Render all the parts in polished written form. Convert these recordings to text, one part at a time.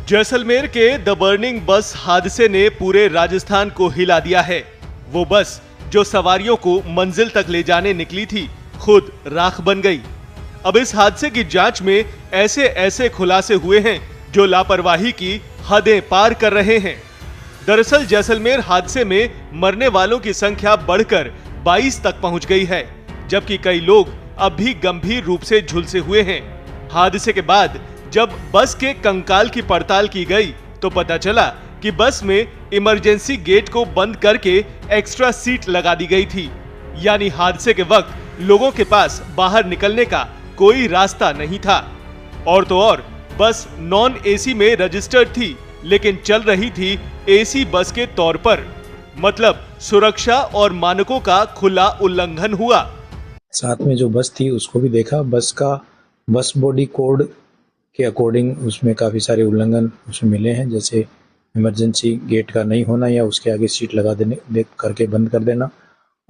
जैसलमेर के the burning बस हादसे ने पूरे राजस्थान को हिला दिया है। वो बस जो सवारियों को मंजिल तक ले जाने निकली थी, खुद राख बन गई। अब इस हादसे की जांच में ऐसे ऐसे खुलासे हुए हैं जो लापरवाही की हदें पार कर रहे हैं। दरअसल जैसलमेर हादसे में मरने वालों की संख्या बढ़कर 22 तक पहुंच गई है, जबकि कई लोग अब भी गंभीर रूप से झुलसे हुए हैं। हादसे के बाद जब बस के कंकाल की पड़ताल की गई तो पता चला कि बस में इमरजेंसी गेट को बंद करके एक्स्ट्रा सीट लगा दी गई थी। यानी हादसे के वक्त लोगों के पास बाहर निकलने का कोई रास्ता नहीं था। और तो और बस नॉन एसी में रजिस्टर्ड थी, लेकिन चल रही थी एसी बस के तौर पर। मतलब सुरक्षा और मानकों का खुला उल्लंघन हुआ। साथ में जो बस थी उसको भी देखा। बस बॉडी कोड के अकॉर्डिंग उसमें काफ़ी सारे उल्लंघन उसमें मिले हैं, जैसे इमरजेंसी गेट का नहीं होना या उसके आगे सीट लगा देने करके बंद कर देना,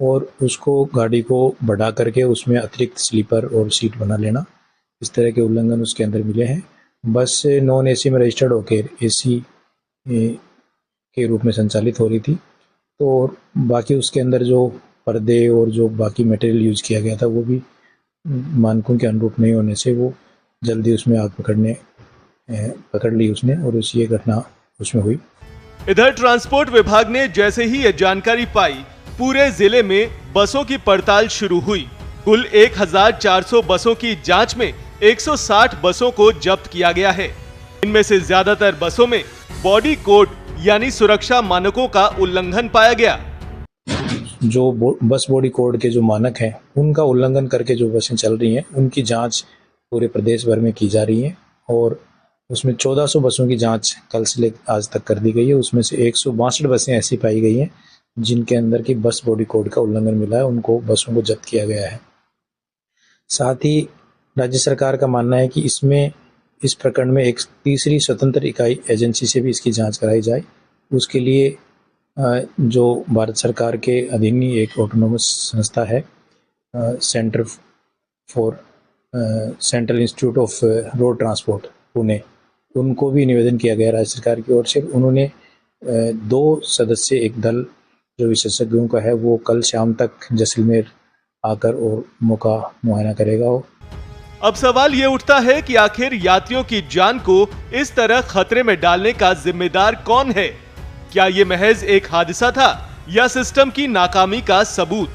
और उसको गाड़ी को बढ़ा करके उसमें अतिरिक्त स्लीपर और सीट बना लेना। इस तरह के उल्लंघन उसके अंदर मिले हैं। बस से नॉन एसी में रजिस्टर्ड होकर एसी के रूप में संचालित हो रही थी, तो बाकी उसके अंदर जो पर्दे और जो बाकी मटेरियल यूज किया गया था वो भी मानकों के अनुरूप नहीं होने से वो जल्दी उसमें आग पकड़ ली उसने, और उसी ये घटना उसमें हुई। इधर ट्रांसपोर्ट विभाग ने जैसे ही ये जानकारी पाई, पूरे जिले में बसों की पड़ताल शुरू हुई। कुल 1400 बसों की जांच में 160 बसों को जब्त किया गया है। इनमें से ज्यादातर बसों में बॉडी कोड यानी सुरक्षा मानकों का उल्लंघन पाया गया। जो बस बॉडी कोड के जो मानक हैं उनका उल्लंघन करके जो बसें चल रही हैं उनकी जांच पूरे प्रदेश भर में की जा रही है, और उसमें 1400 बसों की जांच कल से लेकर आज तक कर दी गई है। उसमें से 162 बसें ऐसी पाई गई हैं जिनके अंदर की बस बॉडी कोड का उल्लंघन मिला है, उनको बसों को जब्त किया गया है। साथ ही राज्य सरकार का मानना है कि इस प्रकरण में एक तीसरी स्वतंत्र इकाई एजेंसी से भी इसकी जांच कराई जाए। उसके लिए जो भारत सरकार के अधीन ही एक ऑटोनोमस संस्था है, central institute of road transport Pune, उनको भी निवेदन किया गया राज्य सरकार की ओर से। उन्होंने 2 सदस्य एक दल जो विशेषज्ञों का है वो कल शाम तक जैसलमेर आकर और मौका मुआयना करेगा। अब सवाल ये उठता है कि आखिर यात्रियों की जान को इस तरह खतरे में डालने का जिम्मेदार कौन है? क्या ये महज एक हादसा था या सिस्टम की नाकामी का सबूत?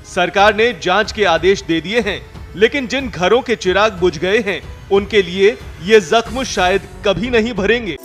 सरकार ने जांच के आदेश दे दिए हैं, लेकिन जिन घरों के चिराग बुझ गए हैं उनके लिए ये जख्म शायद कभी नहीं भरेंगे।